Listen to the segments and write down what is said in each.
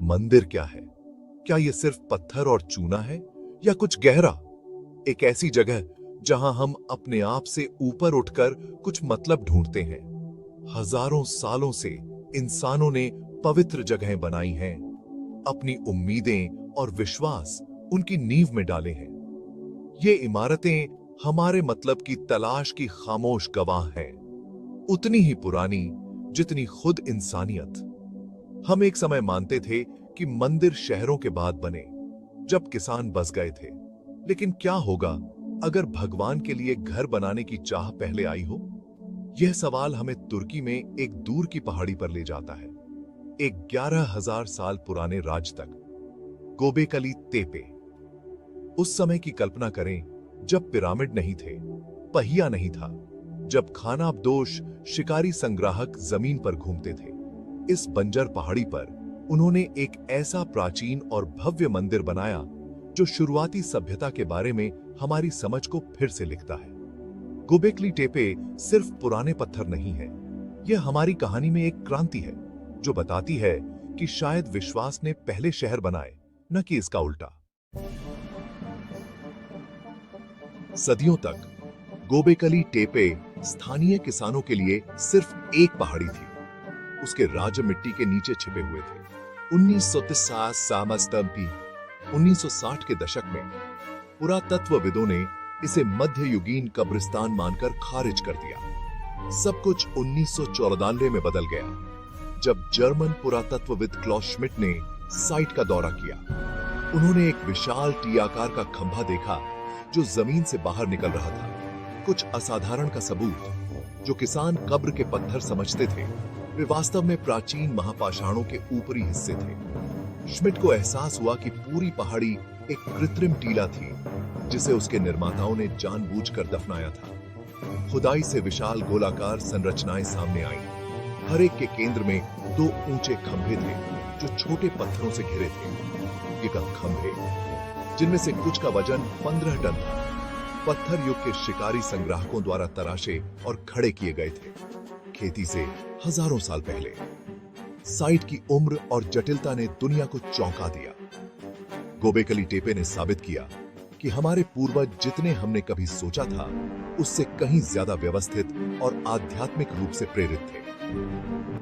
मंदिर क्या है? क्या ये सिर्फ पत्थर और चूना है या कुछ गहरा? एक ऐसी जगह जहां हम अपने आप से ऊपर उठकर कुछ मतलब ढूंढते हैं। हजारों सालों से इंसानों ने पवित्र जगहें बनाई हैं, अपनी उम्मीदें और विश्वास उनकी नींव में डाले हैं। ये इमारतें हमारे मतलब की तलाश की खामोश गवाह हैं, उतनी ही पुरानी जितनी खुद इंसानियत। हम एक समय मानते थे कि मंदिर शहरों के बाद बने, जब किसान बस गए थे। लेकिन क्या होगा अगर भगवान के लिए घर बनाने की चाह पहले आई हो? यह सवाल हमें तुर्की में एक दूर की पहाड़ी पर ले जाता है, एक 11,000 साल पुराने राज तक, गोबेकली तेपे। उस समय की कल्पना करें जब पिरामिड नहीं थे, पहिया नहीं था, जब खानाबदोश शिकारी संग्राहक जमीन पर घूमते थे। इस बंजर पहाड़ी पर उन्होंने एक ऐसा प्राचीन और भव्य मंदिर बनाया जो शुरुआती सभ्यता के बारे में हमारी समझ को फिर से लिखता है। गोबेकली टेपे सिर्फ पुराने पत्थर नहीं है, यह हमारी कहानी में एक क्रांति है जो बताती है कि शायद विश्वास ने पहले शहर बनाए, न कि इसका उल्टा। सदियों तक गोबेकली टेपे स्थानीय किसानों के लिए सिर्फ एक पहाड़ी थी। उसके राज मिट्टी के नीचे छिपे हुए थे। 1960 के दशक में पुरातत्वविदों ने इसे मध्ययुगीन कब्रिस्तान मानकर खारिज कर दिया। सब कुछ 1994 में बदल गया जब जर्मन पुरातत्वविद क्लॉस श्मिट ने साइट का दौरा किया। उन्होंने एक विशाल टी आकार का खंभा देखा जो जमीन से बाहर निकल रहा था, कुछ असाधारण का सबूत। जो किसान कब्र के पत्थर समझते थे, वे वास्तव में प्राचीन महापाषाणों के ऊपरी हिस्से थे। श्मिट को एहसास हुआ कि पूरी पहाड़ी एक कृत्रिम टीला थी जिसे उसके निर्माताओं ने जानबूझकर दफनाया था। खुदाई से विशाल गोलाकार संरचनाएं सामने आईं। हर एक के केंद्र में 2 ऊंचे खंभे थे जो छोटे पत्थरों से घिरे थे। ये खंभे, जिनमें से कुछ का वजन 15 टन था, पत्थर युग के शिकारी संग्राहकों द्वारा तराशे और खड़े किए गए थे, खेती से हजारों साल पहले। साइट की उम्र और जटिलता ने दुनिया को चौंका दिया। गोबेकली टेपे ने साबित किया कि हमारे पूर्वज जितने हमने कभी सोचा था, उससे कहीं ज्यादा व्यवस्थित और आध्यात्मिक रूप से प्रेरित थे।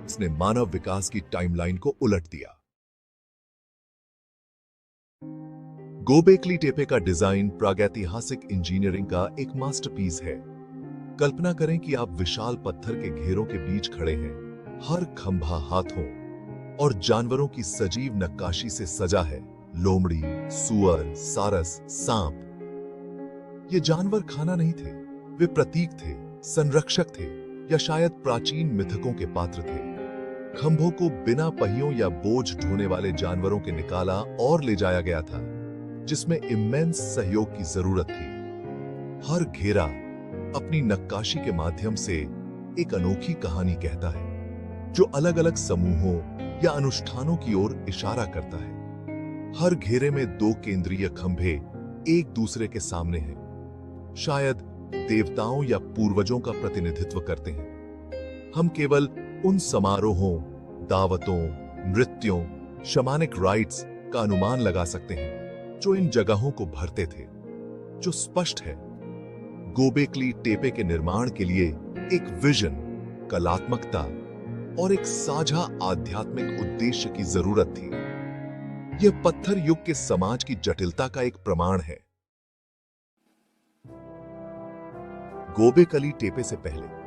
इसने मानव विकास की टाइमलाइन को उलट दिया। गोबेकली टेपे का डिजाइन प्रागैतिहासिक इंजीनियरिंग का एक मास्टरपीस है। कल्पना करें कि आप विशाल पत्थर के घेरों के बीच खड़े हैं। हर खंभा हाथों और जानवरों की सजीव नक्काशी से सजा है। लोमड़ी, सुअर, सारस, सांप। ये जानवर खाना नहीं थे, वे प्रतीक थे, संरक्षक थे, या शायद प्राचीन मिथकों के पात्र थे। खंभों को बिना पहियों या बोझ ढोने वाले जानवरों के निकाला और ले जाया गया था, जिसमें इमेंस सहयोग की जरूरत थी। हर घेरा अपनी नक्काशी के माध्यम से एक अनोखी कहानी कहता है, जो अलग अलग समूहों या अनुष्ठानों की ओर इशारा करता है। हर घेरे में 2 केंद्रीय खंभे एक दूसरे के सामने हैं, शायद देवताओं या पूर्वजों का प्रतिनिधित्व करते हैं। हम केवल उन समारोहों, दावतों, नृत्यों, शमानिक राइट्स का अनुमान लगा सकते हैं जो इन जगहों को भरते थे। जो स्पष्ट है, गोबेकली टेपे के निर्माण के लिए एक विजन, कलात्मकता और एक साझा आध्यात्मिक उद्देश्य की जरूरत थी। यह पत्थर युग के समाज की जटिलता का एक प्रमाण है। गोबेकली टेपे से पहले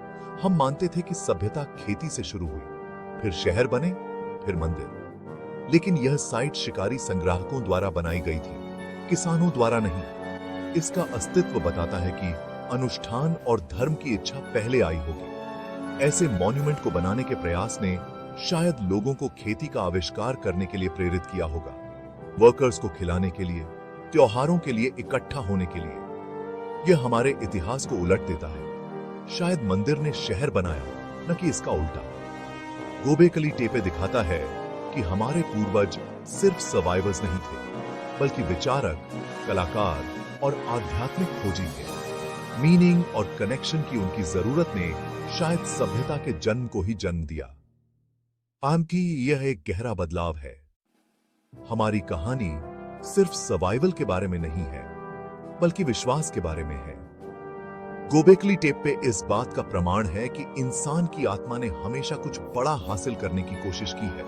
हम मानते थे कि सभ्यता खेती से शुरू हुई, फिर शहर बने, फिर मंदिर। लेकिन यह साइट शिकारी संग्राहकों द्वारा बनाई गई थी, किसानों द्वारा नहीं। इसका अस्तित्व बताता है कि अनुष्ठान और धर्म की इच्छा पहले आई होगी। ऐसे मॉन्यूमेंट को बनाने के प्रयास ने शायद लोगों को खेती का आविष्कार करने के लिए प्रेरित किया होगा, वर्कर्स को खिलाने के लिए, त्योहारों के लिए इकट्ठा होने के लिए। यह हमारे इतिहास को उलट देता है। शायद मंदिर ने शहर बनाया, न कि इसका उल्टा। गोबेकली टेपे दिखाता है कि हमारे पूर्वज सिर्फ सर्वाइवर्स नहीं थे, बल्कि विचारक, कलाकार और आध्यात्मिक खोजी थे। मीनिंग और कनेक्शन की उनकी जरूरत ने शायद सभ्यता के जन्म को ही जन्म दिया। आम की यह एक गहरा बदलाव है। हमारी कहानी सिर्फ सर्वाइवल के बारे में नहीं है, बल्कि विश्वास के बारे में है। गोबेकली टेपे इस बात का प्रमाण है कि इंसान की आत्मा ने हमेशा कुछ बड़ा हासिल करने की कोशिश की है।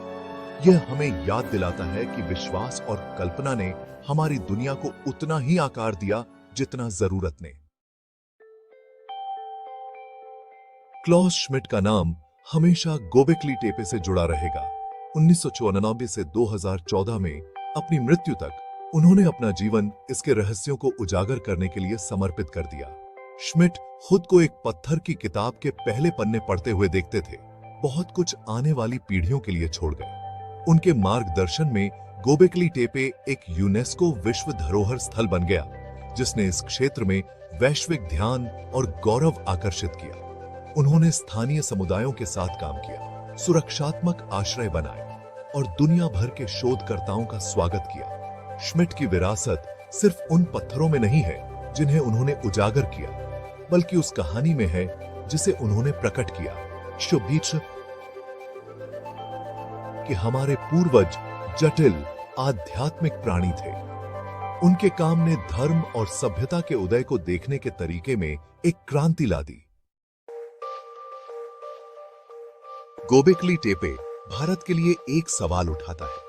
यह हमें याद दिलाता है कि विश्वास और कल्पना ने हमारी दुनिया को उतना ही आकार दिया जितना जरूरत ने। क्लॉस श्मिट का नाम हमेशा गोबेकली टेपे से जुड़ा रहेगा। 1994 से 2014 में अपनी मृत्यु तक उन्होंने अपना जीवन इसके रहस्यों को उजागर करने के लिए समर्पित कर दिया। श्मिट खुद को एक पत्थर की किताब के पहले पन्ने पढ़ते हुए देखते थे, बहुत कुछ आने वाली पीढ़ियों के लिए छोड़ गए। उनके मार्गदर्शन में गोबेकली टेपे एक यूनेस्को विश्व धरोहर स्थल बन गया, जिसने इस क्षेत्र में वैश्विक ध्यान और गौरव आकर्षित किया। उन्होंने स्थानीय समुदायों के साथ काम किया, सुरक्षात्मक आश्रय बनाए और दुनिया भर के शोधकर्ताओं का स्वागत किया। श्मिट की विरासत सिर्फ उन पत्थरों में नहीं है जिन्हें उन्होंने उजागर किया, बल्कि उस कहानी में है जिसे उन्होंने प्रकट किया। शुभीच कि हमारे पूर्वज जटिल आध्यात्मिक प्राणी थे। उनके काम ने धर्म और सभ्यता के उदय को देखने के तरीके में एक क्रांति ला दी। गोबेकली टेपे भारत के लिए एक सवाल उठाता है।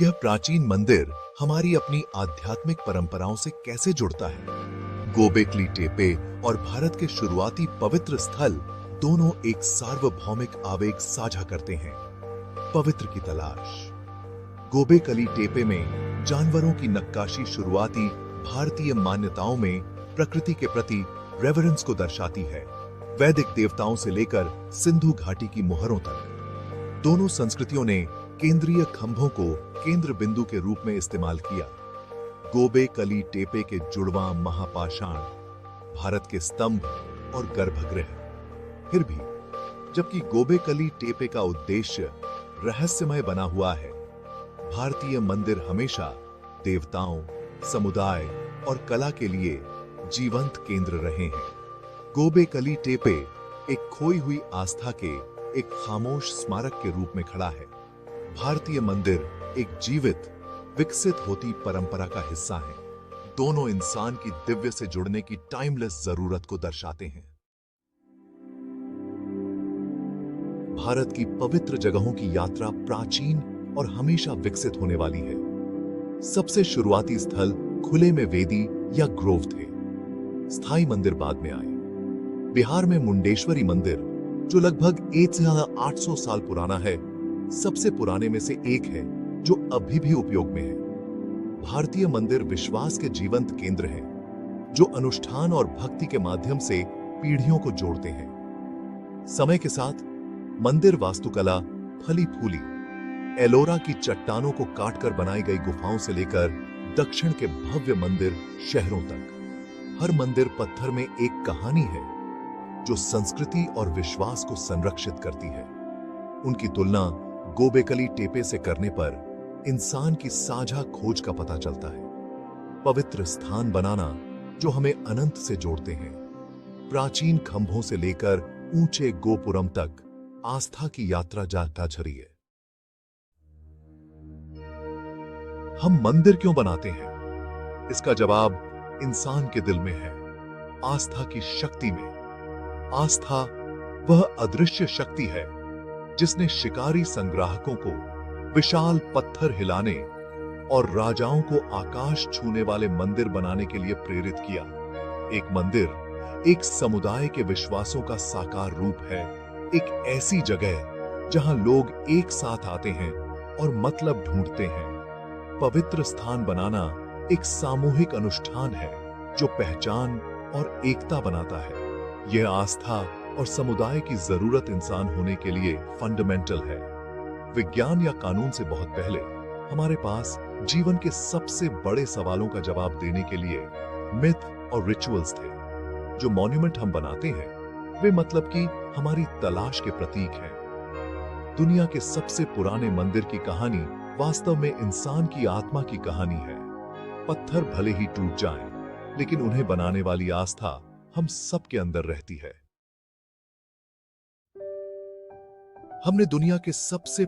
यह प्राचीन मंदिर हमारी अपनी आध्यात्मिक परंपराओं से कैसे जुड़ता है? गोबेकली टेपे और भारत के शुरुआती पवित्र स्थल दोनों एक सार्वभौमिक आवेग साझा करते हैं, पवित्र की तलाश। गोबेकली टेपे में जानवरों की नक्काशी शुरुआती भारतीय मान्यताओं में प्रकृति के प्रति रेवरेंस को दर्शाती है, वैदिक देवताओं से लेकर सिंधु घाटी की मोहरों तक। दोनों संस्कृतियों ने केंद्रीय खंभों को केंद्र बिंदु के रूप में इस्तेमाल किया। गोबेकली टेपे के जुड़वां महापाषाण, भारत के स्तंभ और गर्भगृह। फिर भी जबकि गोबेकली टेपे का उद्देश्य रहस्यमय बना हुआ है, भारतीय मंदिर हमेशा देवताओं, समुदाय और कला के लिए जीवंत केंद्र रहे हैं। गोबेकली टेपे एक खोई हुई आस्था के एक खामोश स्मारक के रूप में खड़ा है। भारतीय मंदिर एक जीवित, विकसित होती परंपरा का हिस्सा है। दोनों इंसान की दिव्य से जुड़ने की टाइमलेस जरूरत को दर्शाते हैं। भारत की पवित्र जगहों की यात्रा प्राचीन और हमेशा विकसित होने वाली है। सबसे शुरुआती स्थल खुले में वेदी या ग्रोव थे। स्थायी मंदिर बाद में आए। बिहार में मुंडेश्वरी मंदिर, जो लगभग 800 साल पुराना है, सबसे पुराने में से एक है जो अभी भी उपयोग में है। भारतीय मंदिर विश्वास के जीवंत केंद्र हैं, जो अनुष्ठान और भक्ति के माध्यम से पीढ़ियों को जोड़ते हैं। समय के साथ मंदिर वास्तुकला फली फूली। एलोरा की चट्टानों को काटकर बनाई गई गुफाओं से लेकर दक्षिण के भव्य मंदिर शहरों तक, हर मंदिर पत्थर में एक कहानी है जो संस्कृति और विश्वास को संरक्षित करती है। उनकी तुलना गोबेकली टेपे से करने पर इंसान की साझा खोज का पता चलता है। पवित्र स्थान बनाना जो हमें अनंत से जोड़ते हैं। प्राचीन खंभों से लेकर ऊंचे गोपुरम तक आस्था की यात्रा जाता छड़ी है। हम मंदिर क्यों बनाते हैं? इसका जवाब इंसान के दिल में है, आस्था की शक्ति में। आस्था वह अदृश्य शक्ति है जिसने शिकारी संग्राहकों को विशाल पत्थर हिलाने और राजाओं को आकाश छूने वाले मंदिर बनाने के लिए प्रेरित किया। एक मंदिर एक समुदाय के विश्वासों का साकार रूप है, एक ऐसी जगह जहां लोग एक साथ आते हैं और मतलब ढूंढते हैं। पवित्र स्थान बनाना एक सामूहिक अनुष्ठान है जो पहचान और एकता बनाता है। यह आस्था और समुदाय की जरूरत इंसान होने के लिए फंडामेंटल है। विज्ञान या कानून से बहुत पहले हमारे पास जीवन के सबसे बड़े सवालों का जवाब देने के लिए मिथ और रिचुअल्स थे। जो मॉन्यूमेंट हम बनाते हैं वे मतलब कि हमारी तलाश के प्रतीक हैं। दुनिया के सबसे पुराने मंदिर की कहानी वास्तव में इंसान की आत्मा की कहानी है। पत्थर भले ही टूट जाएं, लेकिन उन्हें बनाने वाली आस्था हम सबके अंदर रहती है। हमने दुनिया के सबसे